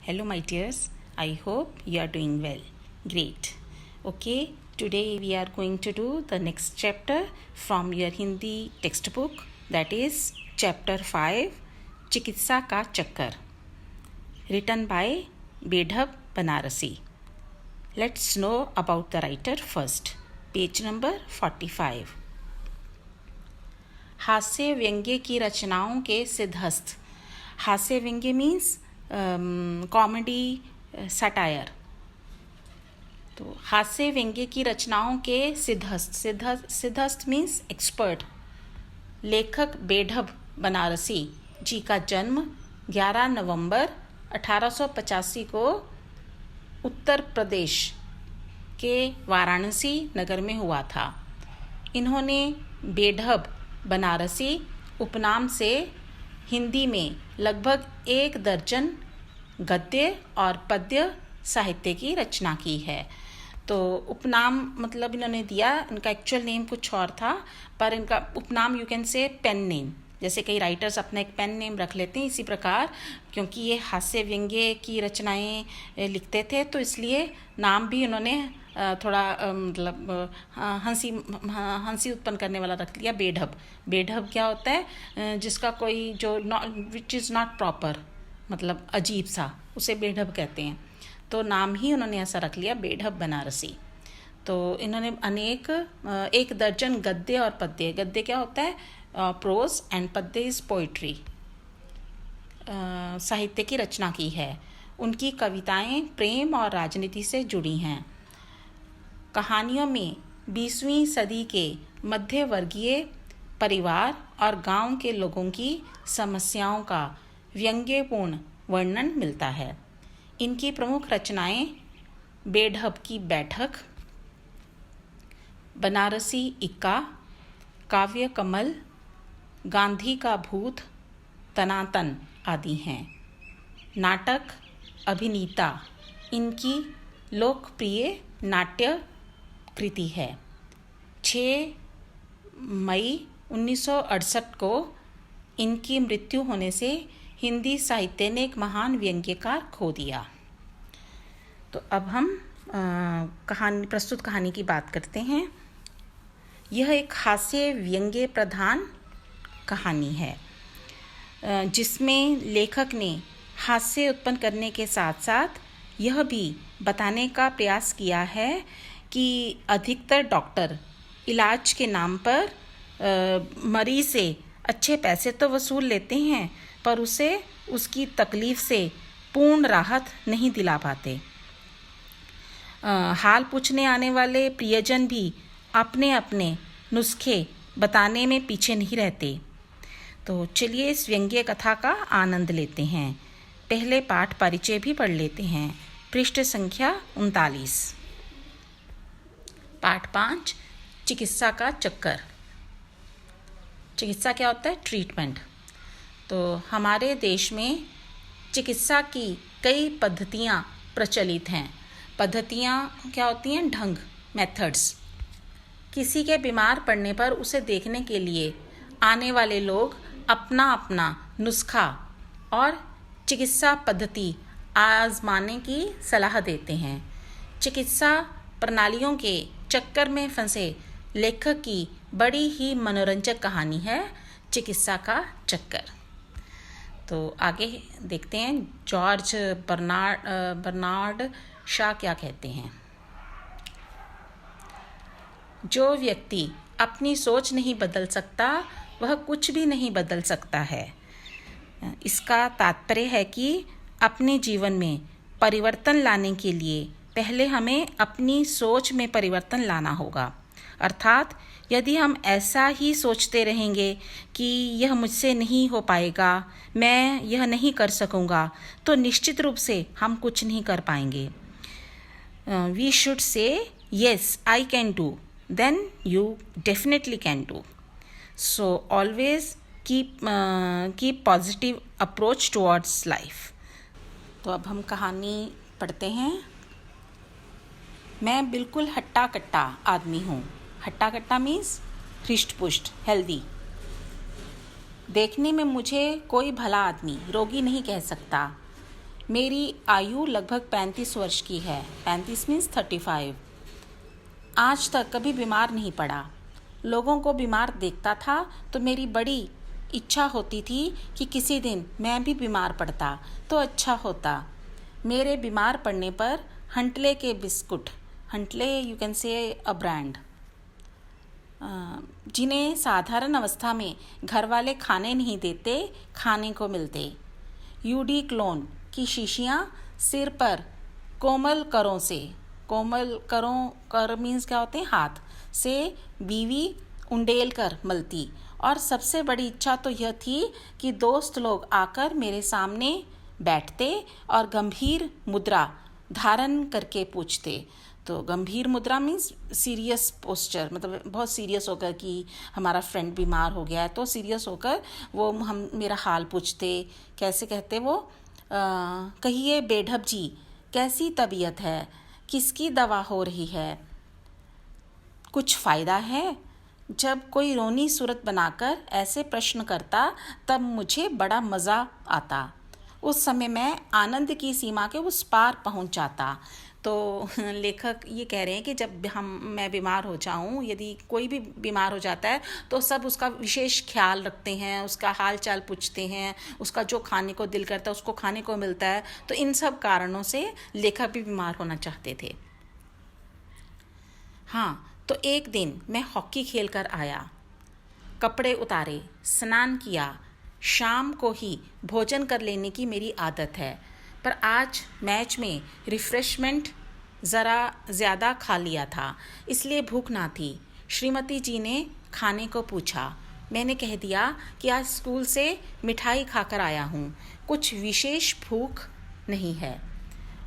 Hello, my dears. I hope you are doing well. Great. Okay, today we are going to do the next chapter from your Hindi textbook, that is chapter 5, चिकित्सा का चक्कर, written by बेढब Banarasi. Let's know about the writer first. Page number 45. हास्य व्यंग्य की रचनाओं के सिद्धहस्त. हास्य व्यंग्य मीन्स कॉमेडी सटायर. तो हास्य व्यंग्य की रचनाओं के सिद्धहस्त मीन्स एक्सपर्ट. लेखक बेढब बनारसी जी का जन्म 11 नवंबर 1885 को उत्तर प्रदेश के वाराणसी नगर में हुआ था. इन्होंने बेढब बनारसी उपनाम से हिंदी में लगभग 1 दर्जन गद्य और पद्य साहित्य की रचना की है. तो उपनाम मतलब इन्होंने दिया, इनका एक्चुअल नेम कुछ और था, पर इनका उपनाम you can say pen name. जैसे कई राइटर्स अपना एक पेन नेम रख लेते हैं, इसी प्रकार क्योंकि ये हास्य व्यंग्य की रचनाएं लिखते थे तो इसलिए नाम भी उन्होंने थोड़ा मतलब हंसी उत्पन्न करने वाला रख लिया, बेढब. बेढब क्या होता है? जिसका कोई जो विच इज़ नॉट प्रॉपर, मतलब अजीब सा, उसे बेढब कहते हैं. तो नाम ही उन्होंने ऐसा रख लिया, बेढब बनारसी. तो इन्होंने अनेक 1 दर्जन गद्य और पद्य. गद्य क्या होता है? प्रोज, एंड पद्य इज पोइट्री. साहित्य की रचना की है. उनकी कविताएं प्रेम और राजनीति से जुड़ी हैं. कहानियों में 20वीं सदी के मध्य वर्गीय परिवार और गांव के लोगों की समस्याओं का व्यंग्यपूर्ण वर्णन मिलता है. इनकी प्रमुख रचनाएं बेढब की बैठक, बनारसी इक्का, काव्य कमल, गांधी का भूत, तनातन आदि हैं. नाटक अभिनीता इनकी लोकप्रिय नाट्य कृति है. 6 मई 1968 को इनकी मृत्यु होने से हिंदी साहित्य ने एक महान व्यंग्यकार खो दिया. तो अब हम प्रस्तुत कहानी की बात करते हैं. यह एक हास्य व्यंग्य प्रधान कहानी है जिसमें लेखक ने हास्य उत्पन्न करने के साथ साथ यह भी बताने का प्रयास किया है कि अधिकतर डॉक्टर इलाज के नाम पर मरीज से अच्छे पैसे तो वसूल लेते हैं पर उसे उसकी तकलीफ से पूर्ण राहत नहीं दिला पाते. हाल पूछने आने वाले प्रियजन भी अपने अपने नुस्खे बताने में पीछे नहीं रहते. तो चलिए इस व्यंग्य कथा का आनंद लेते हैं. पहले पाठ परिचय भी पढ़ लेते हैं. पृष्ठ संख्या 39. पाठ 5, चिकित्सा का चक्कर. चिकित्सा क्या होता है? ट्रीटमेंट. तो हमारे देश में चिकित्सा की कई पद्धतियाँ प्रचलित हैं. पद्धतियाँ क्या होती हैं? ढंग, मेथड्स. किसी के बीमार पड़ने पर उसे देखने के लिए आने वाले लोग अपना अपना नुस्खा और चिकित्सा पद्धति आजमाने की सलाह देते हैं. चिकित्सा प्रणालियों के चक्कर में फंसे लेखक की बड़ी ही मनोरंजक कहानी है चिकित्सा का चक्कर. तो आगे देखते हैं जॉर्ज बर्नार्ड शॉ क्या कहते हैं. जो व्यक्ति अपनी सोच नहीं बदल सकता वह कुछ भी नहीं बदल सकता है. इसका तात्पर्य है कि अपने जीवन में परिवर्तन लाने के लिए पहले हमें अपनी सोच में परिवर्तन लाना होगा. अर्थात यदि हम ऐसा ही सोचते रहेंगे कि यह मुझसे नहीं हो पाएगा, मैं यह नहीं कर सकूँगा, तो निश्चित रूप से हम कुछ नहीं कर पाएंगे. We should say yes, I can do, then you definitely can do. So always keep positive approach towards life. तो अब हम कहानी पढ़ते हैं. मैं बिल्कुल हट्टा कट्टा आदमी हूँ. हट्टा कट्टा मीन्स हृष्ट पुष्ट, हेल्दी. देखने में मुझे कोई भला आदमी रोगी नहीं कह सकता. मेरी आयु लगभग 35 वर्ष की है। 35 मीन्स 35। आज तक कभी बीमार नहीं पड़ा। लोगों को बीमार देखता था तो मेरी बड़ी इच्छा होती थी कि किसी दिन मैं भी बीमार पड़ता तो अच्छा होता। मेरे बीमार पड़ने पर हंटले के बिस्कुट, हंटले यू कैन से अ ब्रांड, जिन्हें साधारण अवस्था में घर वाले खाने नहीं देते, खाने को मिलते। यूडी क्लोन की शीशियाँ सिर पर कोमल करों से, कोमल करों, कर मीन्स क्या होते हैं, हाथ से बीवी उंडेल कर मलती। और सबसे बड़ी इच्छा तो यह थी कि दोस्त लोग आकर मेरे सामने बैठते और गंभीर मुद्रा धारण करके पूछते। तो गंभीर मुद्रा मीन्स सीरियस पोस्चर, मतलब बहुत सीरियस होकर कि हमारा फ्रेंड बीमार हो गया है तो सीरियस होकर वो हम मेरा हाल पूछते। कैसे कहते वो, कहिए बेढब जी कैसी तबीयत है, किसकी दवा हो रही है, कुछ फ़ायदा है। जब कोई रोनी सूरत बनाकर ऐसे प्रश्न करता तब मुझे बड़ा मज़ा आता। उस समय मैं आनंद की सीमा के उस पार पहुंच जाता। तो लेखक ये कह रहे हैं कि जब मैं बीमार हो जाऊं, यदि कोई भी बीमार हो जाता है तो सब उसका विशेष ख्याल रखते हैं, उसका हाल चाल पूछते हैं, उसका जो खाने को दिल करता है उसको खाने को मिलता है। तो इन सब कारणों से लेखक भी बीमार होना चाहते थे। हाँ, तो एक दिन मैं हॉकी खेल कर आया, कपड़े उतारे, स्नान किया। शाम को ही भोजन कर लेने की मेरी आदत है, पर आज मैच में रिफ्रेशमेंट ज़रा ज़्यादा खा लिया था, इसलिए भूख ना थी। श्रीमती जी ने खाने को पूछा। मैंने कह दिया कि आज स्कूल से मिठाई खाकर आया हूँ, कुछ विशेष भूख नहीं है।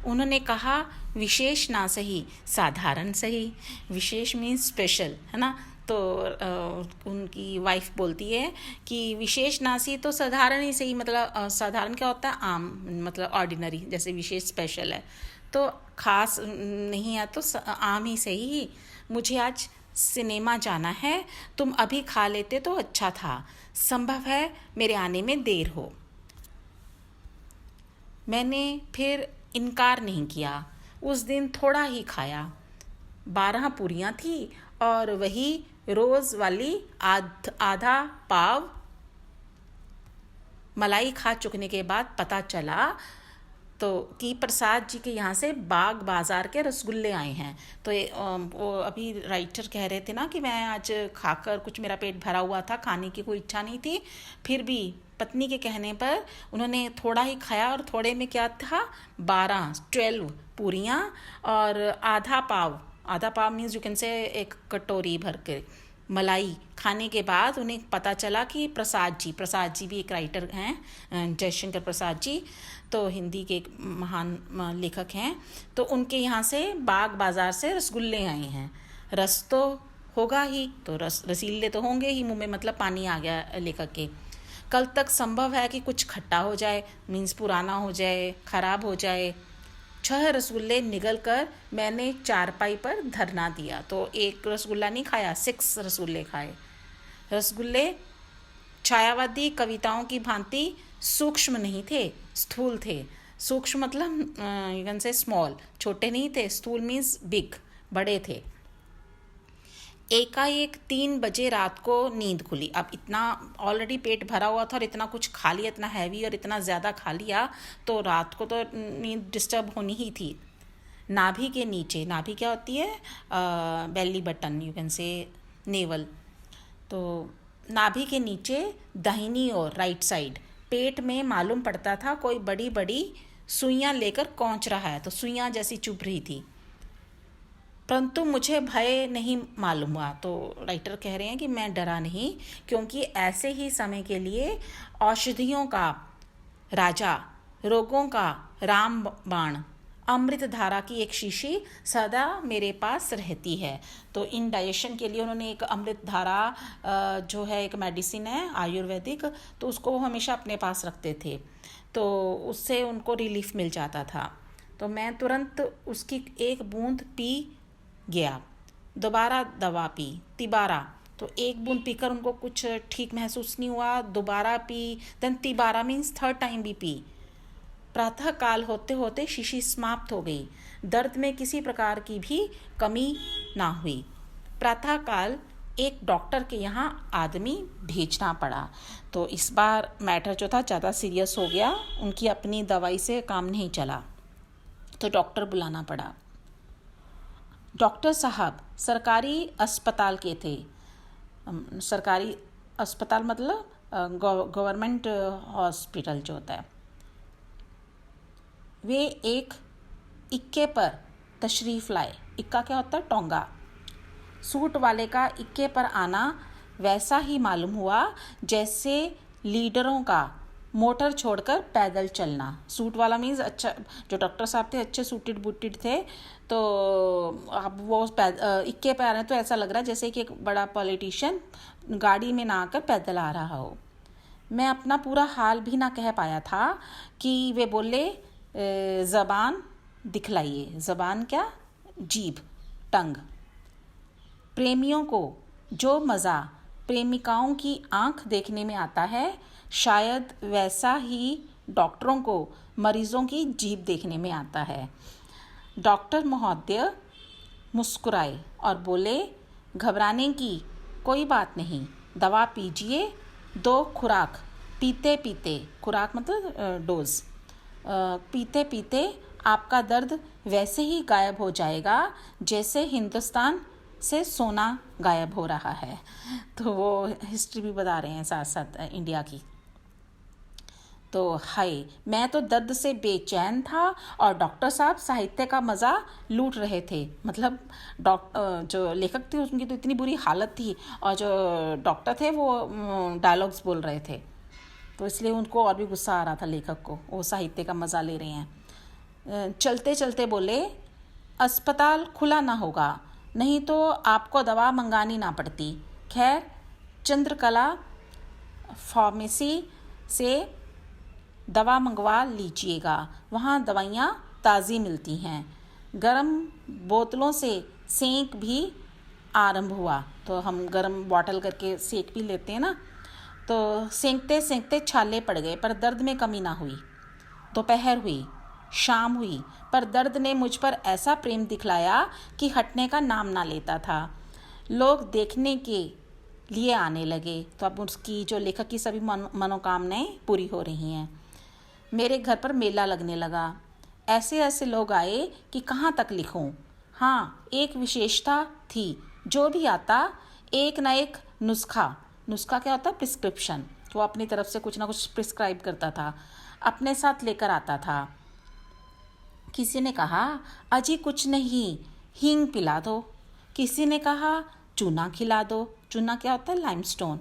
उन्होंने कहा, विशेष ना सही, साधारण सही। विशेष मीन्स स्पेशल, है ना। तो उनकी वाइफ बोलती है कि विशेष ना सही तो साधारण ही सही, मतलब साधारण क्या होता है, आम, मतलब ऑर्डिनरी, जैसे विशेष स्पेशल है तो खास नहीं है तो आम ही सही। मुझे आज सिनेमा जाना है, तुम अभी खा लेते तो अच्छा था, संभव है मेरे आने में देर हो। मैंने फिर इनकार नहीं किया। उस दिन थोड़ा ही खाया, 12 पूरियां थी और वही रोज़ वाली आधा पाव। मलाई खा चुकने के बाद पता चला तो कि प्रसाद जी के यहाँ से बाग बाज़ार के रसगुल्ले आए हैं। तो वो अभी राइटर कह रहे थे ना कि मैं आज खाकर कुछ, मेरा पेट भरा हुआ था, खाने की कोई इच्छा नहीं थी, फिर भी पत्नी के कहने पर उन्होंने थोड़ा ही खाया। और थोड़े में क्या था, 12 पूरियाँ और आधा पाव मीन्स यू कैन से एक कटोरी भर के मलाई खाने के बाद उन्हें पता चला कि प्रसाद जी भी एक राइटर हैं, जयशंकर प्रसाद जी, तो हिंदी के एक महान लेखक हैं। तो उनके यहाँ से बाग बाज़ार से रसगुल्ले आए हैं। रस तो होगा ही, तो रसीले तो होंगे ही मुंह में, मतलब पानी आ गया लेखक के। कल तक संभव है कि कुछ खट्टा हो जाए, मीन्स पुराना हो जाए, खराब हो जाए। 6 रसगुल्ले निगल कर मैंने चारपाई पर धरना दिया। तो एक रसगुल्ला नहीं खाया, 6 रसगुल्ले खाए। रसगुल्ले छायावादी कविताओं की भांति सूक्ष्म नहीं थे, स्थूल थे। सूक्ष्म मतलब यू कैन से स्मॉल, छोटे नहीं थे। स्थूल मीन्स बिग, बड़े थे। एकाएक 3 बजे रात को नींद खुली। अब इतना ऑलरेडी पेट भरा हुआ था और इतना कुछ खा लिया, इतना हैवी और इतना ज़्यादा खा लिया, तो रात को तो नींद डिस्टर्ब होनी ही थी। नाभि के नीचे, नाभि क्या होती है, बेली बटन, यू कैन से नेवल। तो नाभि के नीचे दाहिनी ओर, राइट साइड, पेट में मालूम पड़ता था कोई बड़ी बड़ी सुइयां लेकर कौंच रहा है। तो सुइयां जैसी चुभ रही थी, परंतु मुझे भय नहीं मालूम हुआ। तो राइटर कह रहे हैं कि मैं डरा नहीं, क्योंकि ऐसे ही समय के लिए औषधियों का राजा, रोगों का रामबाण, अमृत धारा की एक शीशी सदा मेरे पास रहती है। तो इंडाइजेशन के लिए उन्होंने एक अमृत धारा जो है एक मेडिसिन है आयुर्वेदिक, तो उसको वो हमेशा अपने पास रखते थे, तो उससे उनको रिलीफ मिल जाता था। तो मैं तुरंत उसकी एक बूंद पी गया। दोबारा दवा पी, तिबारा। तो एक बूंद पीकर उनको कुछ ठीक महसूस नहीं हुआ, दोबारा पी, देन तिबारा मीन्स 3rd टाइम भी पी, प्रातः काल होते होते शीशी समाप्त हो गई, दर्द में किसी प्रकार की भी कमी ना हुई। प्रातः काल एक डॉक्टर के यहाँ आदमी भेजना पड़ा। तो इस बार मैटर जो था ज़्यादा सीरियस हो गया, उनकी अपनी दवाई से काम नहीं चला, तो डॉक्टर बुलाना पड़ा। डॉक्टर साहब सरकारी अस्पताल के थे। सरकारी अस्पताल मतलब गवर्नमेंट हॉस्पिटल जो होता है। वे एक इक्के पर तशरीफ़ लाए। इक्का क्या होता है? टोंगा। सूट वाले का इक्के पर आना वैसा ही मालूम हुआ जैसे लीडरों का मोटर छोड़कर पैदल चलना। सूट वाला मीन्स अच्छा, जो डॉक्टर साहब थे अच्छे सूटेड बूटेड थे, तो अब वो इक्के पे आ रहे हैं तो ऐसा लग रहा है जैसे कि एक बड़ा पॉलिटिशियन गाड़ी में ना आकर पैदल आ रहा हो। मैं अपना पूरा हाल भी ना कह पाया था कि वे बोले, ज़बान दिखलाइए। ज़बान क्या? जीभ, टंग। प्रेमियों को जो मज़ा प्रेमिकाओं की आंख देखने में आता है, शायद वैसा ही डॉक्टरों को मरीजों की जीभ देखने में आता है। डॉक्टर महोदय मुस्कुराए और बोले, घबराने की कोई बात नहीं, दवा पीजिए। 2 खुराक पीते पीते, खुराक मतलब डोज, पीते पीते आपका दर्द वैसे ही गायब हो जाएगा जैसे हिंदुस्तान से सोना गायब हो रहा है। तो वो हिस्ट्री भी बता रहे हैं साथ साथ इंडिया की। तो हाय, मैं तो दर्द से बेचैन था और डॉक्टर साहब साहित्य का मज़ा लूट रहे थे। मतलब जो लेखक थे उनकी तो इतनी बुरी हालत थी, और जो डॉक्टर थे वो डायलॉग्स बोल रहे थे, तो इसलिए उनको और भी गुस्सा आ रहा था लेखक को। वो साहित्य का मज़ा ले रहे हैं। चलते चलते बोले, अस्पताल खुला ना होगा, नहीं तो आपको दवा मंगानी ना पड़ती। खैर, चंद्रकला फार्मेसी से दवा मंगवा लीजिएगा, वहाँ दवाइयाँ ताज़ी मिलती हैं। गर्म बोतलों से सेंक भी आरंभ हुआ। तो हम गर्म बॉटल करके सेंक भी लेते हैं ना, तो सेंकते सेंकते छाले पड़ गए, पर दर्द में कमी ना हुई। दोपहर हुई, शाम हुई, पर दर्द ने मुझ पर ऐसा प्रेम दिखलाया कि हटने का नाम ना लेता था। लोग देखने के लिए आने लगे, तो अब उसकी जो लेखक की सभी मनोकामनाएं पूरी हो रही हैं। मेरे घर पर मेला लगने लगा। ऐसे ऐसे लोग आए कि कहाँ तक लिखूं। हाँ, एक विशेषता थी, जो भी आता एक ना एक नुस्खा क्या होता है? प्रिस्क्रिप्शन। वो अपनी तरफ से कुछ ना कुछ प्रिस्क्राइब करता था, अपने साथ लेकर आता था। किसी ने कहा, अजी कुछ नहीं, हींग पिला दो। किसी ने कहा, चूना खिला दो। चूना क्या होता है? लाइमस्टोन।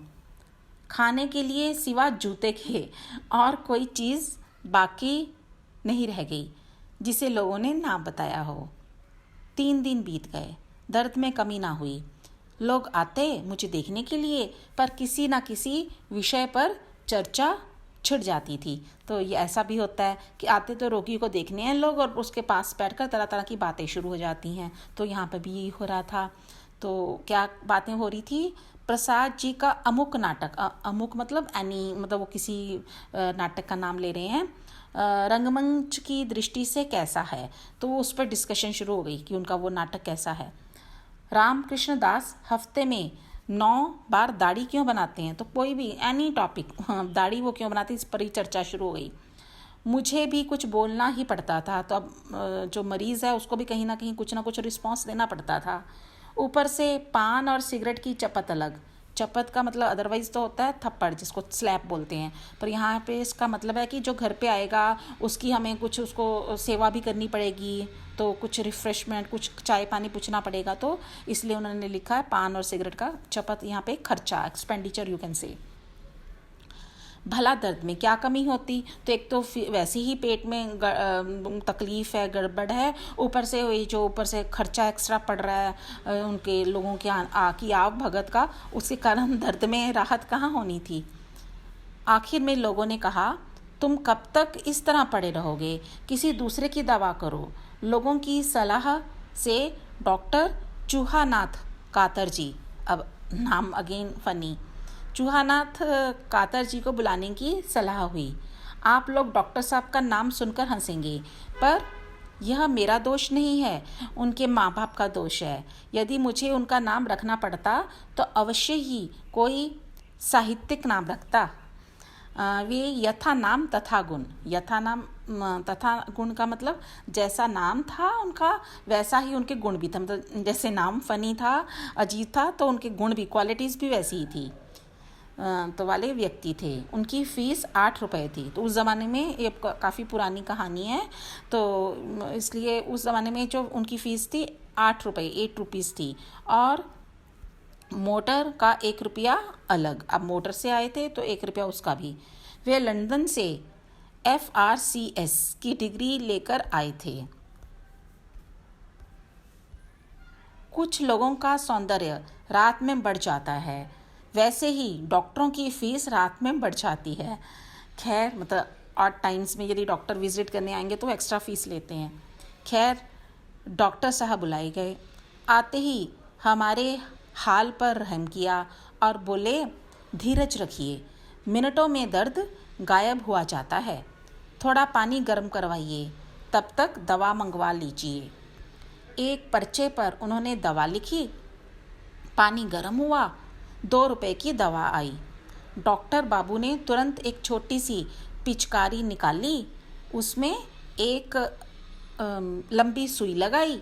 खाने के लिए सिवा जूते के और कोई चीज़ बाकी नहीं रह गई जिसे लोगों ने ना बताया हो। 3 दिन बीत गए, दर्द में कमी ना हुई। लोग आते मुझे देखने के लिए, पर किसी ना किसी विषय पर चर्चा छिड़ जाती थी। तो ये ऐसा भी होता है कि आते तो रोगी को देखने हैं लोग, और उसके पास बैठकर तरह तरह की बातें शुरू हो जाती हैं। तो यहाँ पर भी यही हो रहा था। तो क्या बातें हो रही थी? प्रसाद जी का अमुक नाटक, अमुक मतलब एनी, मतलब वो किसी नाटक का नाम ले रहे हैं, रंगमंच की दृष्टि से कैसा है। तो वो उस पर डिस्कशन शुरू हो गई कि उनका वो नाटक कैसा है। रामकृष्ण दास हफ्ते में 9 बार दाढ़ी क्यों बनाते हैं? तो कोई भी एनी टॉपिक, दाढ़ी वो क्यों बनाते हैं, इस पर ही चर्चा शुरू हो गई। मुझे भी कुछ बोलना ही पड़ता था, तो अब जो मरीज़ है उसको भी कहीं ना कहीं कुछ ना कुछ रिस्पॉन्स देना पड़ता था। ऊपर से पान और सिगरेट की चपत अलग। चपत का मतलब अदरवाइज तो होता है थप्पड़, जिसको स्लैप बोलते हैं, पर यहाँ पे इसका मतलब है कि जो घर पे आएगा उसकी हमें कुछ उसको सेवा भी करनी पड़ेगी, तो कुछ रिफ़्रेशमेंट, कुछ चाय पानी पूछना पड़ेगा। तो इसलिए उन्होंने लिखा है पान और सिगरेट का चपत, यहाँ पे खर्चा, एक्सपेंडिचर यू कैन से। भला दर्द में क्या कमी होती? तो एक तो वैसे ही पेट में तकलीफ़ है, गड़बड़ है, ऊपर से वही जो ऊपर से खर्चा एक्स्ट्रा पड़ रहा है उनके लोगों के की आव भगत का, उसके कारण दर्द में राहत कहाँ होनी थी। आखिर में लोगों ने कहा, तुम कब तक इस तरह पड़े रहोगे, किसी दूसरे की दवा करो। लोगों की सलाह से डॉक्टर चूहानाथ कातर जी, अब नाम अगेन फनी, चूहानाथ कातर जी को बुलाने की सलाह हुई। आप लोग डॉक्टर साहब का नाम सुनकर हंसेंगे, पर यह मेरा दोष नहीं है, उनके माँ बाप का दोष है। यदि मुझे उनका नाम रखना पड़ता तो अवश्य ही कोई साहित्यिक नाम रखता। वे यथा नाम तथा गुण, यथा नाम तथा गुण का मतलब जैसा नाम था उनका वैसा ही उनके गुण भी था। मतलब जैसे नाम फनी था, अजीब था, तो उनके गुण भी, क्वालिटीज़ भी वैसी ही थी। तो वाले व्यक्ति थे। उनकी फ़ीस 8 रुपये थी। तो उस ज़माने में, ये काफ़ी पुरानी कहानी है, तो इसलिए उस ज़माने में जो उनकी फ़ीस थी 8 रुपये, 8 रुपीज़ थी। और मोटर का 1 रुपया अलग। अब मोटर से आए थे तो 1 रुपया उसका भी। वे लंदन से FRCS की डिग्री लेकर आए थे। कुछ लोगों का सौंदर्य रात में बढ़ जाता है, वैसे ही डॉक्टरों की फ़ीस रात में बढ़ जाती है। खैर, मतलब ऑड टाइम्स में यदि डॉक्टर विजिट करने आएंगे तो एक्स्ट्रा फ़ीस लेते हैं। खैर, डॉक्टर साहब बुलाए गए। आते ही हमारे हाल पर रहम किया और बोले, धीरज रखिए, मिनटों में दर्द गायब हुआ जाता है। थोड़ा पानी गर्म करवाइए, तब तक दवा मंगवा लीजिए। एक पर्चे पर उन्होंने दवा लिखी। पानी गर्म हुआ, 2 रुपए की दवा आई। डॉक्टर बाबू ने तुरंत एक छोटी सी पिचकारी निकाली, उसमें एक लंबी सुई लगाई,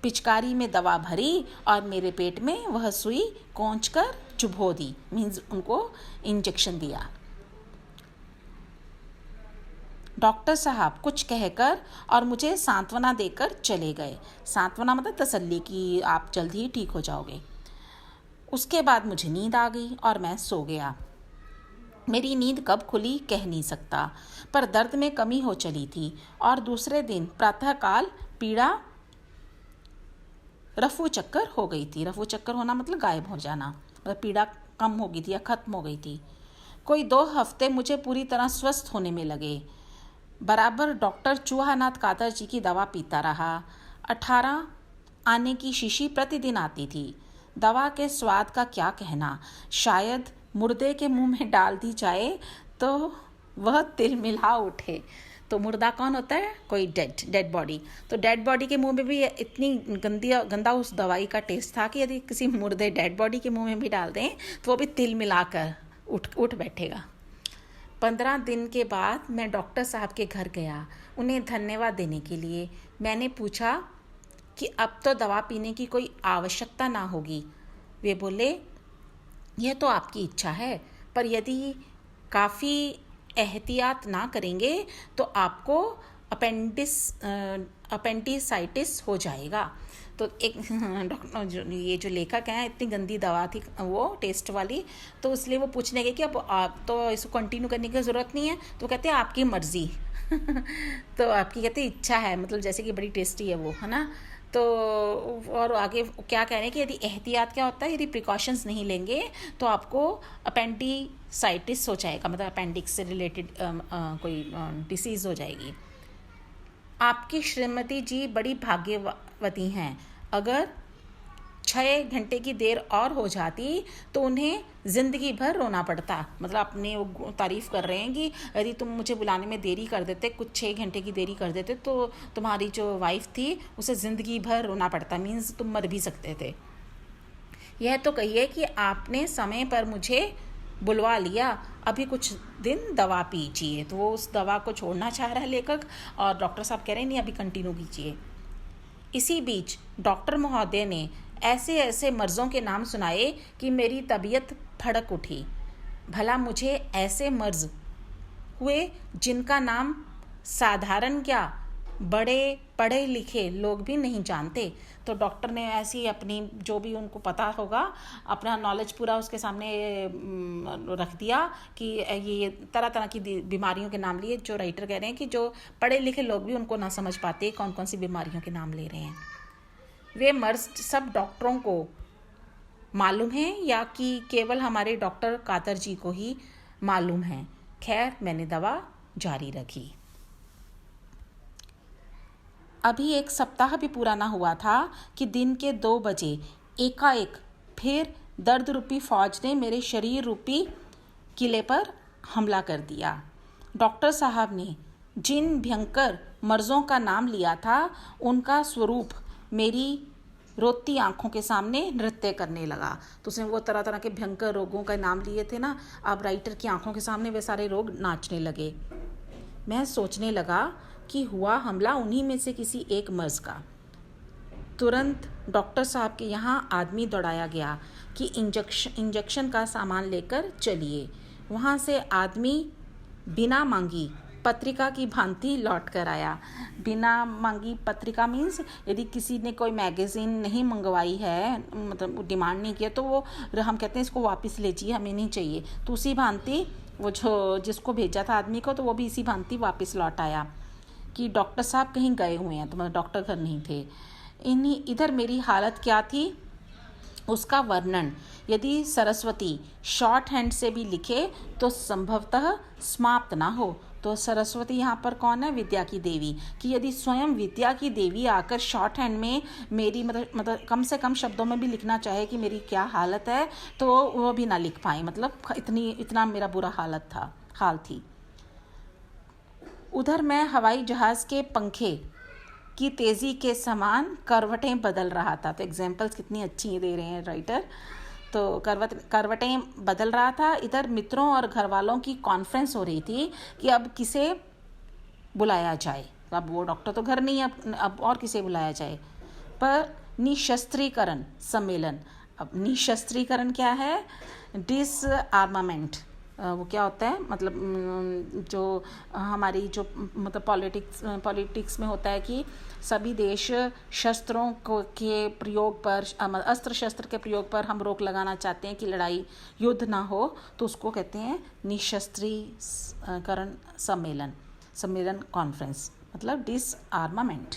पिचकारी में दवा भरी और मेरे पेट में वह सुई कोंचकर चुभो दी। मीन्स उनको इंजेक्शन दिया। डॉक्टर साहब कुछ कहकर और मुझे सांत्वना देकर चले गए। सांत्वना मतलब तसल्ली कि आप जल्द ही ठीक हो जाओगे। उसके बाद मुझे नींद आ गई और मैं सो गया। मेरी नींद कब खुली कह नहीं सकता, पर दर्द में कमी हो चली थी और दूसरे दिन प्रातःकाल पीड़ा रफू चक्कर हो गई थी। रफू चक्कर होना मतलब गायब हो जाना, मतलब पीड़ा कम हो गई थी या खत्म हो गई थी। कोई 2 हफ्ते मुझे पूरी तरह स्वस्थ होने में लगे। बराबर डॉक्टर चूहानाथ कातर जी की दवा पीता रहा। 18 आने की शीशी प्रतिदिन आती थी। दवा के स्वाद का क्या कहना, शायद मुर्दे के मुंह में डाल दी जाए तो वह तिलमिला उठे। तो मुर्दा कौन होता है? कोई डेड बॉडी। तो डेड बॉडी के मुंह में भी इतनी गंदा उस दवाई का टेस्ट था कि यदि किसी मुर्दे डेड बॉडी के मुंह में भी डाल दें तो वो भी तिल मिलाकर उठ बैठेगा। 15 दिन के बाद मैं डॉक्टर साहब के घर गया उन्हें धन्यवाद देने के लिए। मैंने पूछा कि अब तो दवा पीने की कोई आवश्यकता ना होगी। वे बोले, यह तो आपकी इच्छा है, पर यदि काफ़ी एहतियात ना करेंगे तो आपको अपेंडिसाइटिस हो जाएगा। तो एक डॉक्टर, ये जो लेखक हैं, इतनी गंदी दवा थी वो टेस्ट वाली, तो इसलिए वो पूछने गए कि अब आप तो इसको कंटिन्यू करने की ज़रूरत नहीं है। तो कहते हैं आपकी मर्ज़ी। तो आपकी कहते हैं इच्छा है, मतलब जैसे कि बड़ी टेस्टी है वो, है ना। तो और आगे क्या कह रहे हैं कि यदि एहतियात क्या होता है, यदि प्रिकॉशंस नहीं लेंगे तो आपको अपेंडिसाइटिस हो जाएगा, मतलब अपेंडिक्स से रिलेटेड कोई डिसीज़ हो जाएगी। आपकी श्रीमती जी बड़ी भाग्यवती हैं। अगर 6 घंटे की देर और हो जाती तो उन्हें ज़िंदगी भर रोना पड़ता। मतलब अपने वो तारीफ़ कर रहे हैं कि यदि तुम मुझे बुलाने में देरी कर देते, कुछ 6 घंटे की देरी कर देते, तो तुम्हारी जो वाइफ थी उसे ज़िंदगी भर रोना पड़ता। मीन्स तुम मर भी सकते थे। यह तो कहिए कि आपने समय पर मुझे बुलवा लिया, अभी कुछ दिन दवा पीजिए। तो वो उस दवा को छोड़ना चाह रहा है लेखक, और डॉक्टर साहब कह रहे हैं नहीं, अभी कंटिन्यू कीजिए। इसी बीच डॉक्टर महोदय ने ऐसे ऐसे मर्ज़ों के नाम सुनाए कि मेरी तबीयत फड़क उठी। भला मुझे ऐसे मर्ज़ हुए जिनका नाम साधारण क्या, बड़े पढ़े लिखे लोग भी नहीं जानते। तो डॉक्टर ने ऐसी अपनी जो भी उनको पता होगा अपना नॉलेज पूरा उसके सामने रख दिया कि ये तरह तरह की बीमारियों के नाम लिए, जो राइटर कह रहे हैं कि जो पढ़े लिखे लोग भी उनको ना समझ पाते कौन कौन सी बीमारियों के नाम ले रहे हैं। वे मर्ज सब डॉक्टरों को मालूम है या कि केवल हमारे डॉक्टर कातर जी को ही मालूम है। खैर, मैंने दवा जारी रखी। अभी 1 सप्ताह भी पूरा ना हुआ था कि दिन के 2 बजे एकाएक फिर दर्द रूपी फौज ने मेरे शरीर रूपी किले पर हमला कर दिया। डॉक्टर साहब ने जिन भयंकर मर्जों का नाम लिया था उनका स्वरूप मेरी रोती आंखों के सामने नृत्य करने लगा। तो उसने वो तरह तरह के भयंकर रोगों का नाम लिए थे ना, अब राइटर की आंखों के सामने वे सारे रोग नाचने लगे। मैं सोचने लगा कि हुआ हमला उन्हीं में से किसी एक मर्ज का। तुरंत डॉक्टर साहब के यहाँ आदमी दौड़ाया गया कि इंजेक्शन का सामान लेकर चलिए। वहाँ से आदमी बिना मांगी पत्रिका की भांति लौट कर आया। बिना मांगी पत्रिका मीन्स यदि किसी ने कोई मैगज़ीन नहीं मंगवाई है, मतलब डिमांड नहीं किया, तो वो हम कहते हैं इसको वापस लीजिए, हमें नहीं चाहिए। तो उसी भांति वो जो जिसको भेजा था आदमी को, तो वो भी इसी भांति वापस लौट आया कि डॉक्टर साहब कहीं गए हुए हैं, तो मतलब डॉक्टर घर नहीं थे। इधर मेरी हालत क्या थी उसका वर्णन यदि सरस्वती शॉर्ट हैंड से भी लिखे तो संभवतः समाप्त ना हो। तो सरस्वती यहाँ पर कौन है? विद्या की देवी। कि यदि स्वयं विद्या की देवी आकर शॉर्ट हैंड में मेरी मतलब कम से कम शब्दों में भी लिखना चाहे कि मेरी क्या हालत है, तो वो भी ना लिख पाए। मतलब इतना मेरा बुरा हाल थी। उधर मैं हवाई जहाज़ के पंखे की तेज़ी के समान करवटें बदल रहा था। तो एग्जाम्पल्स कितनी अच्छी दे रहे हैं राइटर। तो करवटें बदल रहा था। इधर मित्रों और घर वालों की कॉन्फ्रेंस हो रही थी कि अब किसे बुलाया जाए। अब वो डॉक्टर तो घर नहीं है, अब और किसे बुलाया जाए। पर निशस्त्रीकरण सम्मेलन। अब निशस्त्रीकरण क्या है? डिसआर्मामेंट। वो क्या होता है? मतलब जो हमारी जो मतलब पॉलिटिक्स में होता है कि सभी देश शस्त्रों के प्रयोग पर, अस्त्र शस्त्र के प्रयोग पर हम रोक लगाना चाहते हैं कि लड़ाई युद्ध ना हो, तो उसको कहते हैं निशस्त्रीकरण सम्मेलन कॉन्फ्रेंस, मतलब डिसआर्मामेंट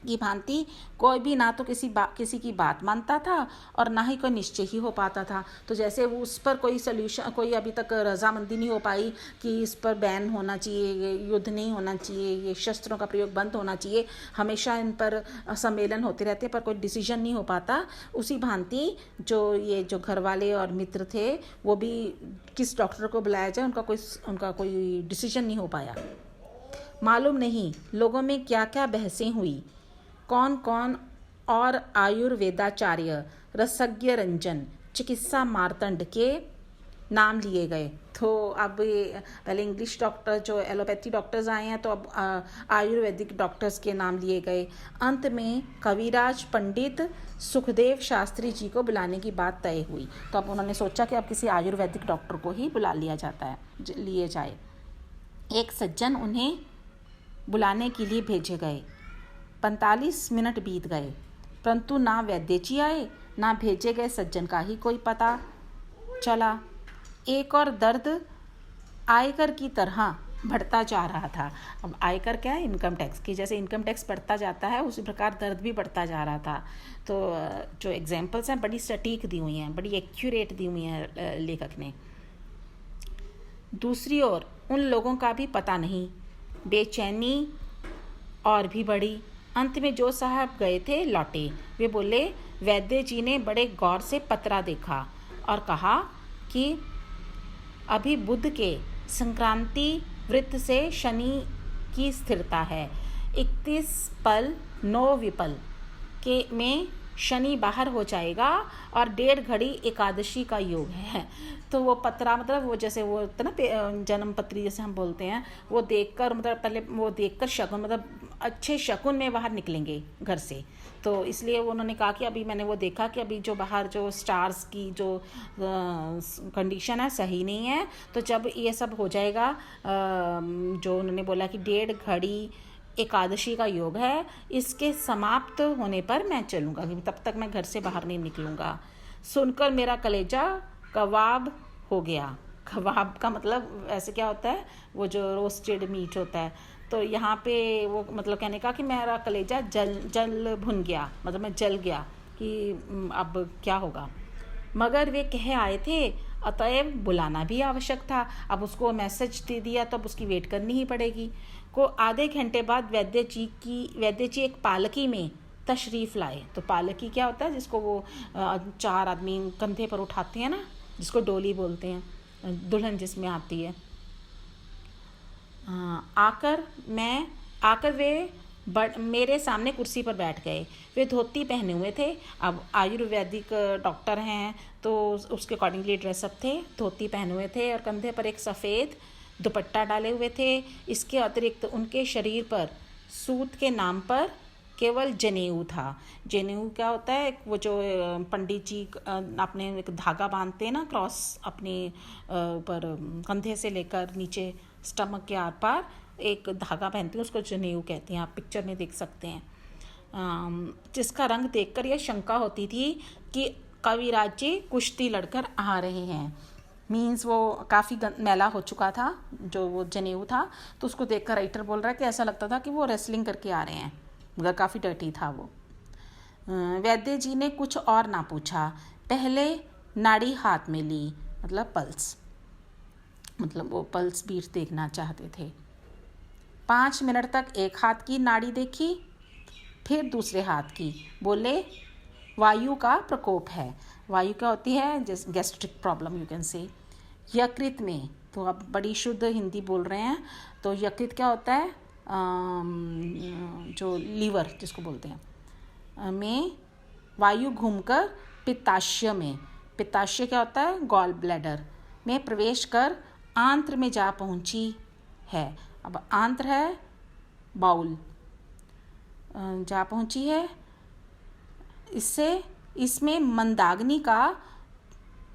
की भांति कोई भी ना तो किसी की बात मानता था और ना ही कोई निश्चय ही हो पाता था। तो जैसे वो उस पर कोई सल्यूशन, कोई अभी तक रजामंदी नहीं हो पाई कि इस पर बैन होना चाहिए, ये युद्ध नहीं होना चाहिए, ये शस्त्रों का प्रयोग बंद होना चाहिए, हमेशा इन पर सम्मेलन होते रहते पर कोई डिसीजन नहीं हो पाता। उसी भांति जो घर वाले और मित्र थे वो भी किस डॉक्टर को बुलाया जाए उनका कोई डिसीजन नहीं हो पाया। मालूम नहीं लोगों में क्या क्या बहसें हुई, कौन कौन और आयुर्वेदाचार्य, रसज्ञ रंजन, चिकित्सा मार्तंड के नाम लिए गए। तो अब ये पहले इंग्लिश डॉक्टर जो एलोपैथी डॉक्टर्स आए हैं, तो अब आयुर्वेदिक डॉक्टर्स के नाम लिए गए। अंत में कविराज पंडित सुखदेव शास्त्री जी को बुलाने की बात तय हुई। तो अब उन्होंने सोचा कि अब किसी आयुर्वेदिक डॉक्टर को ही बुला लिए जाए। एक सज्जन उन्हें बुलाने के लिए भेजे गए। 45 मिनट बीत गए, परंतु ना वैद्य जी आए, ना भेजे गए सज्जन का ही कोई पता चला। एक और दर्द आयकर की तरह बढ़ता जा रहा था। अब आयकर क्या है? इनकम टैक्स की। जैसे इनकम टैक्स बढ़ता जाता है उसी प्रकार दर्द भी बढ़ता जा रहा था। तो जो एग्जाम्पल्स हैं बड़ी सटीक दी हुई हैं, बड़ी एक्यूरेट दी हुई हैं लेखक ने। दूसरी ओर उन लोगों का भी पता नहीं, बेचैनी और भी बढ़ी। अंत में जो साहब गए थे लौटे। वे बोले, वैद्य जी ने बड़े गौर से पत्रा देखा और कहा कि अभी बुध के संक्रांति वृत्त से शनि की स्थिरता है। 31 पल 9 विपल के में शनि बाहर हो जाएगा और 1.5 घड़ी एकादशी का योग है। तो वो पत्रा मतलब वो जैसे वो होता ना जन्म पत्री जैसे हम बोलते हैं, वो देखकर मतलब पहले वो देखकर शकुन मतलब अच्छे शकुन में बाहर निकलेंगे घर से। तो इसलिए उन्होंने कहा कि अभी मैंने वो देखा कि अभी जो बाहर जो स्टार्स की जो कंडीशन है सही नहीं है। तो जब ये सब हो जाएगा, जो उन्होंने बोला कि 1.5 घड़ी एकादशी का योग है, इसके समाप्त होने पर मैं चलूँगा, क्योंकि तब तक मैं घर से बाहर नहीं निकलूँगा। सुनकर मेरा कलेजा कबाब हो गया। कबाब का मतलब ऐसे क्या होता है? वो जो रोस्टेड मीट होता है। तो यहाँ पे वो मतलब कहने का कि मेरा कलेजा जल भुन गया, मतलब मैं जल गया कि अब क्या होगा। मगर वे कहे आए थे, अतएव बुलाना भी आवश्यक था। अब उसको मैसेज दे दिया तो अब उसकी वेट करनी ही पड़ेगी। को आधे घंटे बाद वैद्य जी एक पालकी में तशरीफ़ लाए। तो पालकी क्या होता है? जिसको वो 4 आदमी कंधे पर उठाते हैं ना, जिसको डोली बोलते हैं, दुल्हन जिसमें आती है। आकर वे मेरे सामने कुर्सी पर बैठ गए। वे धोती पहने हुए थे। अब आयुर्वेदिक डॉक्टर हैं तो उसके अकॉर्डिंगली ड्रेसअप थे। धोती पहने हुए थे और कंधे पर एक सफ़ेद दुपट्टा डाले हुए थे। इसके अतिरिक्त उनके शरीर पर सूत के नाम पर केवल जनेऊ था। जनेऊ क्या होता है? वो जो पंडित जी अपने एक धागा बांधते हैं ना, क्रॉस अपने ऊपर कंधे से लेकर नीचे स्टमक के आर पार एक धागा पहनते हैं, उसको जनेऊ कहते हैं। आप पिक्चर में देख सकते हैं। जिसका रंग देखकर यह शंका होती थी कि कविराज जी कुश्ती लड़कर आ रहे हैं। मीन्स वो काफ़ी मैला हो चुका था जो वो जनेऊ था, तो उसको देखकर राइटर बोल रहा है कि ऐसा लगता था कि वो रेसलिंग करके आ रहे हैं, मगर काफ़ी डर्टी था वो। वैद्य जी ने कुछ और ना पूछा। पहले नाड़ी हाथ में ली, मतलब पल्स, मतलब वो पल्स बीट देखना चाहते थे। 5 मिनट तक एक हाथ की नाड़ी देखी, फिर दूसरे हाथ की। बोले वायु का प्रकोप है। वायु क्या होती है? जैसे गैस्ट्रिक प्रॉब्लम यू कैन से। यकृत में, तो आप बड़ी शुद्ध हिंदी बोल रहे हैं, तो यकृत क्या होता है? जो लीवर जिसको बोलते हैं, में वायु घूमकर पित्ताशय में, पित्ताशय क्या होता है? गॉल ब्लैडर में प्रवेश कर आंत्र में जा पहुंची है। अब आंत्र है बाउल, जा पहुंची है। इसमें मंदाग्नि का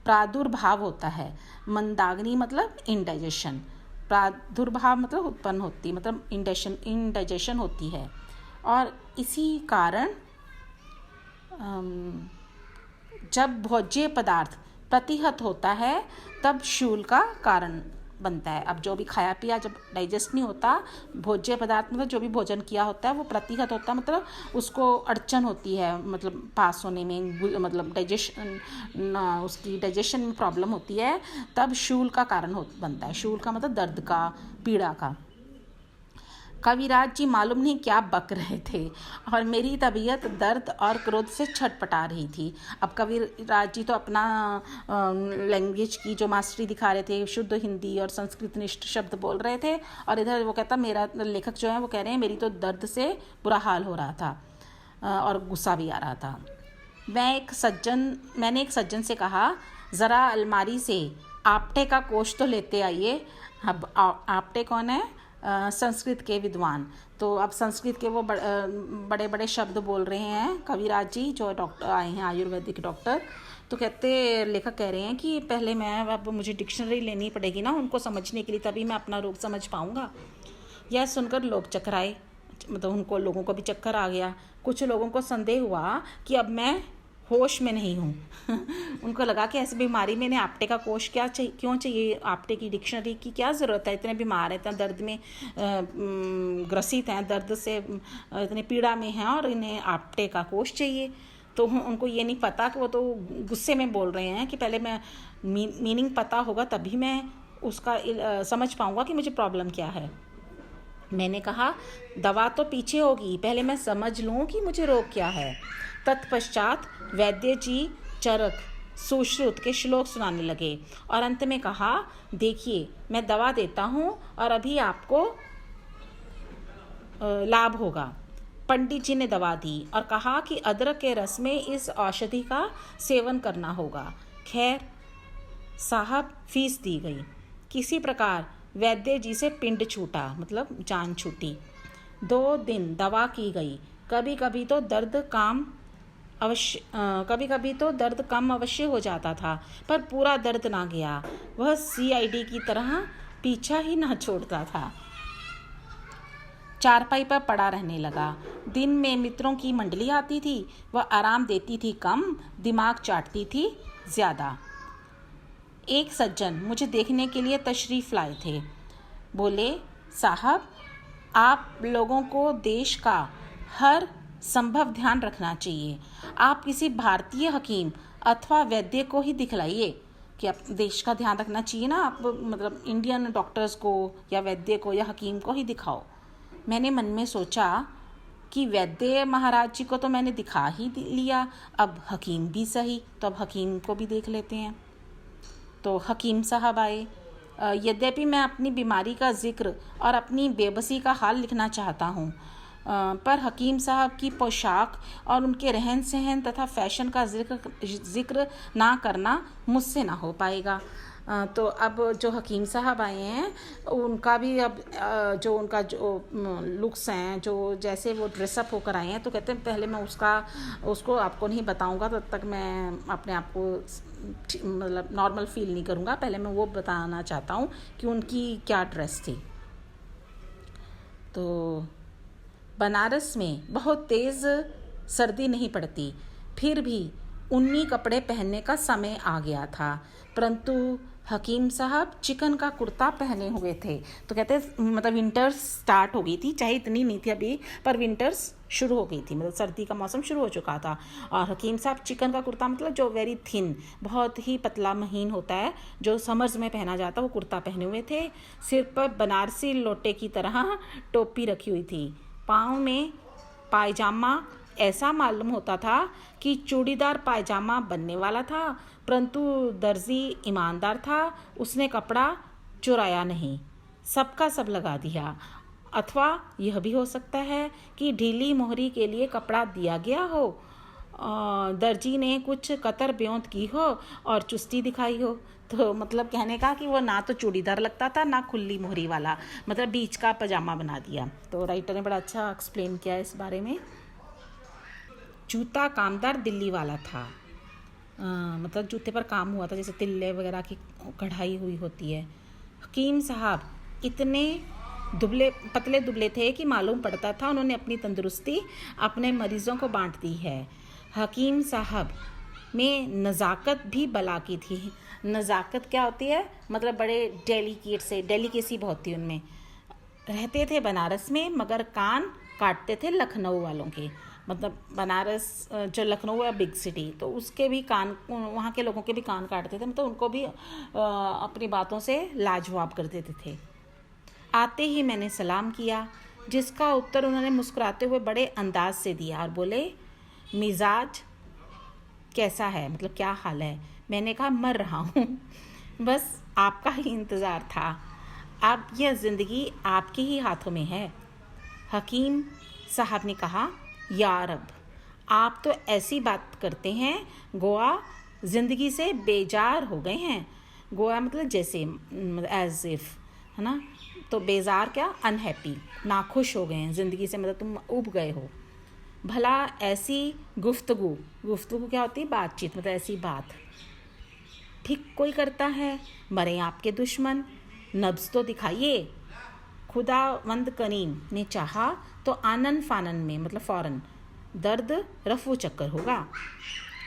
प्रादुर्भाव होता है। मंदाग्नि मतलब इंडाइजेशन, प्रादुर्भाव मतलब उत्पन्न होती, मतलब इंडाइजेशन होती है। और इसी कारण जब भोज्य पदार्थ प्रतिहत होता है तब शूल का कारण बनता है। अब जो भी खाया पिया जब डाइजेस्ट नहीं होता, भोज्य पदार्थ मतलब जो भी भोजन किया होता है वो प्रतिहत होता है, मतलब उसको अड़चन होती है, मतलब पास होने में, मतलब उसकी डाइजेशन में प्रॉब्लम होती है, तब शूल का कारण बनता है। शूल का मतलब दर्द का, पीड़ा का। कविराज जी मालूम नहीं क्या बक रहे थे और मेरी तबीयत दर्द और क्रोध से छटपटा रही थी। अब कविराज जी तो अपना लैंग्वेज की जो मास्टरी दिखा रहे थे, शुद्ध हिंदी और संस्कृत निष्ठ शब्द बोल रहे थे, और इधर वो कहता, मेरा लेखक जो है वो कह रहे हैं मेरी तो दर्द से बुरा हाल हो रहा था और गुस्सा भी आ रहा था। मैंने एक सज्जन से कहा, ज़रा अलमारी से आपटे का कोश तो लेते आइए। अब आपटे कौन है? संस्कृत के विद्वान। तो अब संस्कृत के वो बड़े बड़े शब्द बोल रहे हैं कविराज जी, जो डॉक्टर आए हैं, आयुर्वेदिक डॉक्टर। तो लेखक कह रहे हैं कि पहले अब मुझे डिक्शनरी लेनी पड़ेगी ना उनको समझने के लिए, तभी मैं अपना रोग समझ पाऊँगा। यह सुनकर लोग चकराए, मतलब लोगों को भी चक्कर आ गया। कुछ लोगों को संदेह हुआ कि अब मैं होश में नहीं हूँ। उनको लगा कि ऐसी बीमारी में इन्हें आपटे का कोश क्यों चाहिए? आपटे की डिक्शनरी की क्या ज़रूरत है? इतने बीमार हैं, इतना दर्द में ग्रसित हैं, दर्द से इतने पीड़ा में हैं और इन्हें आपटे का कोश चाहिए। तो उनको ये नहीं पता कि वो तो गुस्से में बोल रहे हैं कि पहले मैं मीनिंग पता होगा तभी मैं उसका समझ पाऊँगा कि मुझे प्रॉब्लम क्या है। मैंने कहा, दवा तो पीछे होगी, पहले मैं समझ लूँ कि मुझे रोग क्या है। तत्पश्चात वैद्य जी चरक सुश्रुत के श्लोक सुनाने लगे और अंत में कहा, देखिए मैं दवा देता हूँ और अभी आपको लाभ होगा। पंडित जी ने दवा दी और कहा कि अदरक के रस में इस औषधि का सेवन करना होगा। खैर साहब फीस दी गई। किसी प्रकार वैद्य जी से पिंड छूटा, मतलब जान छूटी। 2 दिन दवा की गई। कभी कभी तो दर्द कम अवश्य हो जाता था, पर पूरा दर्द ना गया। वह CID की तरह पीछा ही ना छोड़ता था। चारपाई पर पड़ा रहने लगा। दिन में मित्रों की मंडली आती थी, वह आराम देती थी कम, दिमाग चाटती थी ज़्यादा। एक सज्जन मुझे देखने के लिए तशरीफ़ लाए थे। बोले, साहब आप लोगों को देश का हर संभव ध्यान रखना चाहिए। आप किसी भारतीय हकीम अथवा वैद्य को ही दिखलाइए कि आप देश का ध्यान रखना चाहिए ना, आप मतलब इंडियन डॉक्टर्स को या वैद्य को या हकीम को ही दिखाओ। मैंने मन में सोचा कि वैद्य महाराज जी को तो मैंने दिखा ही लिया, अब हकीम भी सही, तो अब हकीम को भी देख लेते हैं। तो हकीम साहब आए। यद्यपि मैं अपनी बीमारी का जिक्र और अपनी बेबसी का हाल लिखना चाहता हूँ, पर हकीम साहब की पोशाक और उनके रहन सहन तथा फैशन का जिक्र ना करना मुझसे ना हो पाएगा। तो अब जो हकीम साहब आए हैं उनका भी अब जो उनका जो लुक्स हैं, जो जैसे वो ड्रेसअप होकर आए हैं, तो कहते हैं पहले मैं उसको आपको नहीं बताऊंगा, तब तक मैं अपने आप को मतलब नॉर्मल फील नहीं करूंगा। पहले मैं वो बताना चाहता हूँ कि उनकी क्या ड्रेस थी। तो बनारस में बहुत तेज़ सर्दी नहीं पड़ती, फिर भी ऊनी कपड़े पहनने का समय आ गया था, परंतु हकीम साहब चिकन का कुर्ता पहने हुए थे। तो कहते हैं मतलब विंटर्स स्टार्ट हो गई थी, चाहे इतनी नहीं थी अभी, पर विंटर्स शुरू हो गई थी, मतलब सर्दी का मौसम शुरू हो चुका था। और हकीम साहब चिकन का कुर्ता मतलब जो वेरी थिन, बहुत ही पतला महीन होता है, जो समर्स में पहना जाता है, वो कुर्ता पहने हुए थे। सिर पर बनारसी लोटे की तरह टोपी रखी हुई थी। पाँव में पायजामा ऐसा मालूम होता था कि चूड़ीदार पायजामा बनने वाला था, परंतु दर्जी ईमानदार था, उसने कपड़ा चुराया नहीं, सबका सब लगा दिया। अथवा यह भी हो सकता है कि ढीली मोहरी के लिए कपड़ा दिया गया हो, दर्जी ने कुछ कतर ब्योंत की हो और चुस्ती दिखाई हो। तो मतलब कहने का कि वो ना तो चूड़ीदार लगता था ना खुली मोहरी वाला, मतलब बीच का पजामा बना दिया। तो राइटर ने बड़ा अच्छा एक्सप्लेन किया इस बारे में। जूता कामदार दिल्ली वाला था, मतलब जूते पर काम हुआ था, जैसे तिल्ले वगैरह की कढ़ाई हुई होती है। हकीम साहब इतने पतले दुबले थे कि मालूम पड़ता था उन्होंने अपनी तंदुरुस्ती अपने मरीजों को बांट दी है। हकीम साहब में नज़ाकत भी बला की थी। नज़ाकत क्या होती है, मतलब बड़े डेलिकेसी बहुत थी उनमें। रहते थे बनारस में, मगर कान काटते थे लखनऊ वालों के। मतलब बनारस जो लखनऊ है बिग सिटी, तो उसके भी कान, वहाँ के लोगों के भी कान काटते थे, मतलब उनको भी अपनी बातों से लाजवाब कर देते थे। आते ही मैंने सलाम किया, जिसका उत्तर उन्होंने मुस्कुराते हुए बड़े अंदाज से दिया और बोले, मिजाज कैसा है, मतलब क्या हाल है। मैंने कहा मर रहा हूँ, बस आपका ही इंतज़ार था, अब यह ज़िंदगी आपके ही हाथों में है। हकीम साहब ने कहा, या रब, आप तो ऐसी बात करते हैं गोवा ज़िंदगी से बेजार हो गए हैं। गोवा मतलब जैसे एज इफ़, है ना, तो बेजार क्या, अनहैप्पी, नाखुश हो गए हैं ज़िंदगी से, मतलब तुम उब गए हो। भला ऐसी गुफ्तगू क्या होती है, बातचीत, मतलब ऐसी बात ठीक कोई करता है। मरे आपके दुश्मन, नब्ज़ तो दिखाइए। खुदावंद करीम ने चाहा तो आनन फानन में, मतलब फ़ौरन दर्द रफू चक्कर होगा।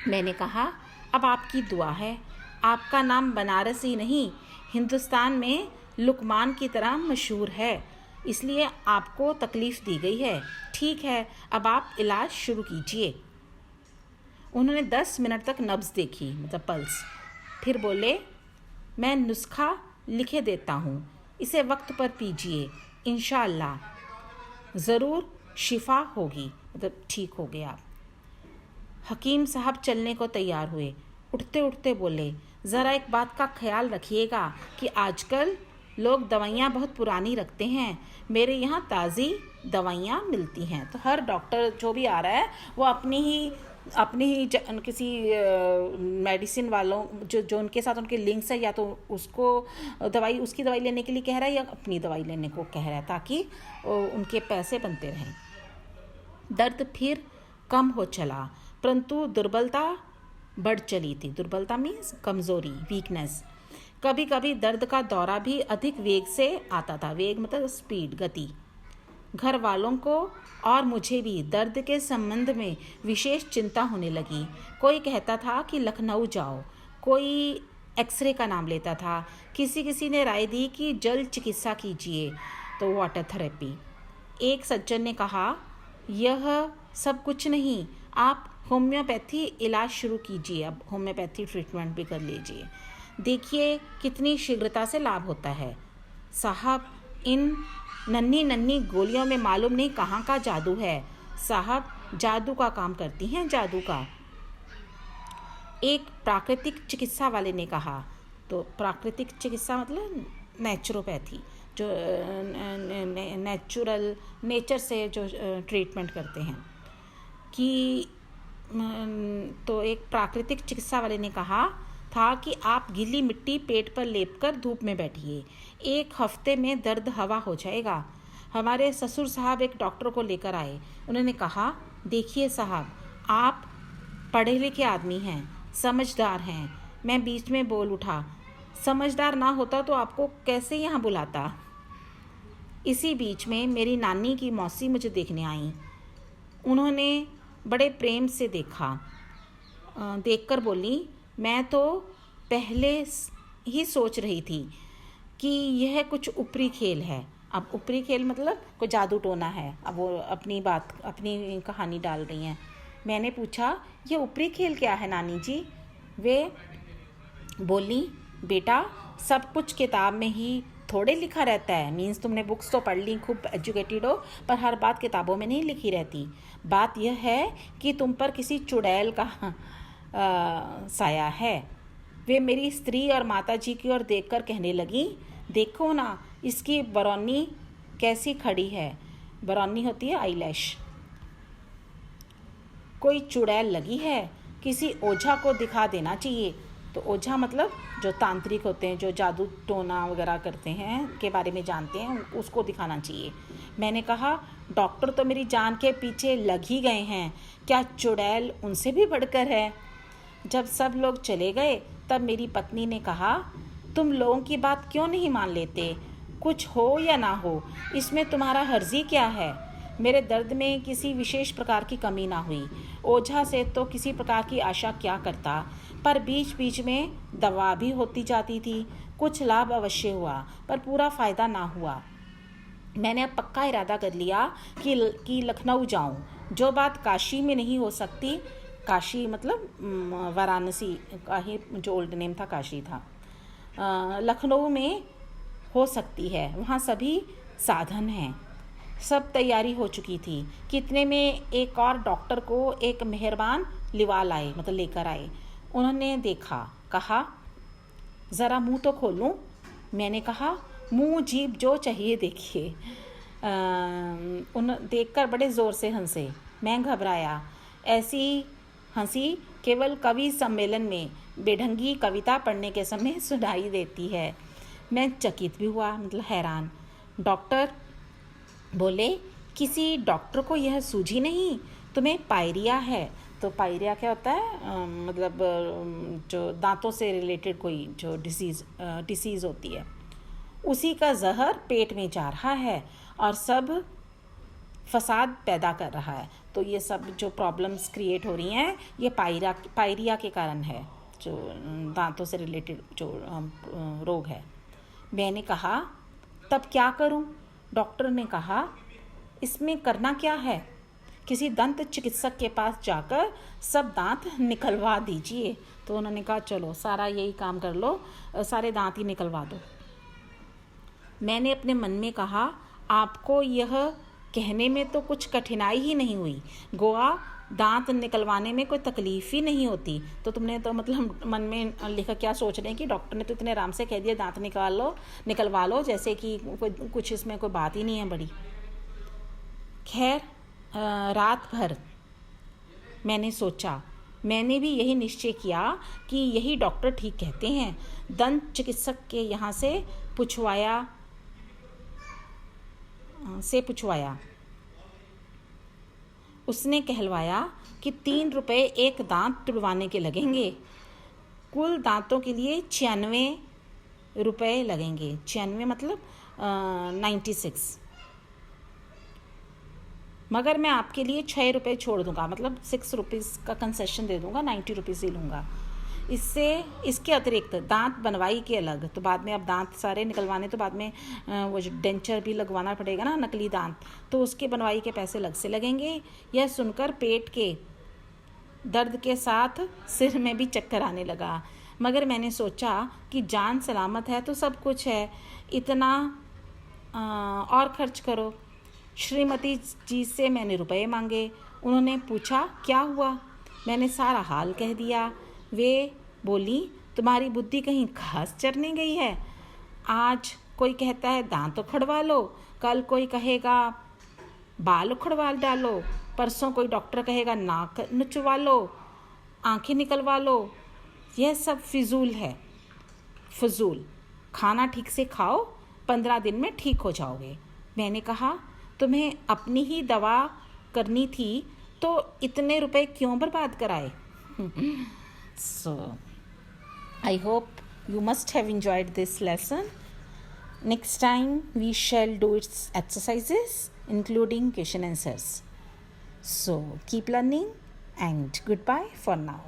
मैंने कहा, अब आपकी दुआ है, आपका नाम बनारस ही नहीं हिंदुस्तान में लुकमान की तरह मशहूर है, इसलिए आपको तकलीफ़ दी गई है। ठीक है, अब आप इलाज शुरू कीजिए। उन्होंने 10 मिनट तक नब्ज़ देखी, मतलब पल्स, फिर बोले, मैं नुस्खा लिखे देता हूँ, इसे वक्त पर पीजिए, इंशाअल्लाह ज़रूर शिफा होगी, मतलब ठीक हो गया। हकीम साहब चलने को तैयार हुए। उठते उठते बोले, ज़रा एक बात का ख्याल रखिएगा कि आजकल लोग दवाइयाँ बहुत पुरानी रखते हैं, मेरे यहाँ ताज़ी दवाइयाँ मिलती हैं। तो हर डॉक्टर जो भी आ रहा है वो अपनी ही किसी मेडिसिन वालों जो उनके साथ उनके लिंक्स है, या तो उसकी दवाई लेने के लिए कह रहा है, या अपनी दवाई लेने को कह रहा है, ताकि उनके पैसे बनते रहें। दर्द फिर कम हो चला, परंतु दुर्बलता बढ़ चली थी। दुर्बलता मीन्स कमज़ोरी, वीकनेस। कभी कभी दर्द का दौरा भी अधिक वेग से आता था। वेग मतलब स्पीड, गति। घर वालों को और मुझे भी दर्द के संबंध में विशेष चिंता होने लगी। कोई कहता था कि लखनऊ जाओ, कोई एक्सरे का नाम लेता था, किसी ने राय दी कि जल चिकित्सा कीजिए, तो वाटर थेरेपी। एक सज्जन ने कहा, यह सब कुछ नहीं, आप होम्योपैथी इलाज शुरू कीजिए, अब होम्योपैथी ट्रीटमेंट भी कर लीजिए, देखिए कितनी शीघ्रता से लाभ होता है। साहब, इन नन्ही गोलियों में मालूम नहीं कहाँ का जादू है। साहब, जादू का काम करती हैं, जादू का। एक प्राकृतिक चिकित्सा वाले ने कहा। तो प्राकृतिक चिकित्सा मतलब नेचुरोपैथी, जो नेचुरल नेचर से जो ट्रीटमेंट करते हैं कि तो एक प्राकृतिक चिकित्सा वाले ने कहा था कि आप गीली मिट्टी पेट पर लेपकर धूप में बैठिए, 1 हफ्ते में दर्द हवा हो जाएगा। हमारे ससुर साहब एक डॉक्टर को लेकर आए। उन्होंने कहा, देखिए साहब, आप पढ़े लिखे आदमी हैं, समझदार हैं। मैं बीच में बोल उठा, समझदार ना होता तो आपको कैसे यहाँ बुलाता। इसी बीच में मेरी नानी की मौसी मुझे देखने आई। उन्होंने बड़े प्रेम से देखा, देखकर बोली, मैं तो पहले ही सोच रही थी कि यह कुछ ऊपरी खेल है। अब ऊपरी खेल मतलब कोई जादू टोना है। अब वो अपनी कहानी डाल रही हैं। मैंने पूछा, ये ऊपरी खेल क्या है नानी जी? वे बोली, बेटा, सब कुछ किताब में ही थोड़े लिखा रहता है। मीन्स तुमने बुक्स तो पढ़ ली, खूब एजुकेटेड हो, पर हर बात किताबों में नहीं लिखी रहती। बात यह है कि तुम पर किसी चुड़ैल का साया है। वे मेरी स्त्री और माता जी की ओर देखकर कहने लगी, देखो ना, इसकी बरौनी कैसी खड़ी है। बरौनी होती है आईलैश। कोई चुड़ैल लगी है, किसी ओझा को दिखा देना चाहिए। तो ओझा मतलब जो तांत्रिक होते हैं, जो जादू टोना वगैरह करते हैं, के बारे में जानते हैं, उसको दिखाना चाहिए। मैंने कहा, डॉक्टर तो मेरी जान के पीछे लग ही गए हैं, क्या चुड़ैल उनसे भी बढ़कर है? जब सब लोग चले गए तब मेरी पत्नी ने कहा, तुम लोगों की बात क्यों नहीं मान लेते? कुछ हो या ना हो, इसमें तुम्हारा हर्जी क्या है? मेरे दर्द में किसी विशेष प्रकार की कमी ना हुई। ओझा से तो किसी प्रकार की आशा क्या करता, पर बीच बीच में दवा भी होती जाती थी। कुछ लाभ अवश्य हुआ, पर पूरा फ़ायदा ना हुआ। मैंने अब पक्का इरादा कर लिया कि लखनऊ जाऊं। जो बात काशी में नहीं हो सकती, काशी मतलब वाराणसी का ही जो ओल्ड नेम था काशी था, लखनऊ में हो सकती है। वहाँ सभी साधन हैं। सब तैयारी हो चुकी थी। कितने में एक और डॉक्टर को एक मेहरबान लिवा लाए, मतलब लेकर आए। उन्होंने देखा, कहा, ज़रा मुंह तो खोलूं। मैंने कहा, मुंह जीभ जो चाहिए देखिए। उन देखकर बड़े ज़ोर से हंसे। मैं घबराया। ऐसी हंसी केवल कवि सम्मेलन में बेढंगी कविता पढ़ने के समय सुनाई देती है। मैं चकित भी हुआ, मतलब हैरान। डॉक्टर बोले, किसी डॉक्टर को यह सूझी नहीं, तुम्हें पायरिया है। तो पायरिया क्या होता है? मतलब जो दांतों से रिलेटेड कोई जो डिसीज़ होती है, उसी का जहर पेट में जा रहा है और सब फसाद पैदा कर रहा है। तो ये सब जो प्रॉब्लम्स क्रिएट हो रही हैं, ये पायरिया के कारण है, जो दांतों से रिलेटेड जो रोग है। मैंने कहा, तब क्या करूं? डॉक्टर ने कहा, इसमें करना क्या है? किसी दंत चिकित्सक के पास जाकर सब दांत निकलवा दीजिए। तो उन्होंने कहा, चलो सारा यही काम कर लो, सारे दांत ही निकलवा दो। मैंने अपने मन में कहा, आपको यह कहने में तो कुछ कठिनाई ही नहीं हुई, गोवा दांत निकलवाने में कोई तकलीफ़ ही नहीं होती। तो तुमने तो मतलब मन में लिखा क्या सोच रहे हैं कि डॉक्टर ने तो इतने आराम से कह दिया दांत निकलवा लो, जैसे कि कुछ इसमें कोई बात ही नहीं है बड़ी। खैर, रात भर मैंने सोचा। मैंने भी यही निश्चय किया कि यही डॉक्टर ठीक कहते हैं। दंत चिकित्सक के यहाँ से पूछवाया। उसने कहलवाया कि 3 रुपये एक दांत तुड़वाने के लगेंगे। कुल दांतों के लिए 96 रुपये लगेंगे। 96 मतलब 96। मगर मैं आपके लिए 6 रुपये छोड़ दूंगा, मतलब 6 रुपीज़ का कंसेशन दे दूंगा, 90 रुपीज़ ही लूँगा। इसके अतिरिक्त दांत बनवाई के अलग। तो बाद में अब दांत सारे निकलवाने, तो बाद में वो जो डेंचर भी लगवाना पड़ेगा ना, नकली दांत, तो उसके बनवाई के पैसे अलग से लगेंगे। यह सुनकर पेट के दर्द के साथ सिर में भी चक्कर आने लगा। मगर मैंने सोचा कि जान सलामत है तो सब कुछ है, इतना और खर्च करो। श्रीमती जी से मैंने रुपए मांगे। उन्होंने पूछा, क्या हुआ? मैंने सारा हाल कह दिया। वे बोली, तुम्हारी बुद्धि कहीं घास चरने गई है? आज कोई कहता है दांत उखड़वा लो, कल कोई कहेगा बाल उखड़वा डालो, परसों कोई डॉक्टर कहेगा नाक नुचवा लो, आंखें निकलवा लो। यह सब फिजूल है, फजूल। खाना ठीक से खाओ, 15 दिन में ठीक हो जाओगे। मैंने कहा तुम्हें अपनी ही दवा करनी थी तो इतने रुपए क्यों बर्बाद कराए? So, I hope you must have enjoyed this lesson. Next time we shall do its exercises including question answers. So keep learning and goodbye for now.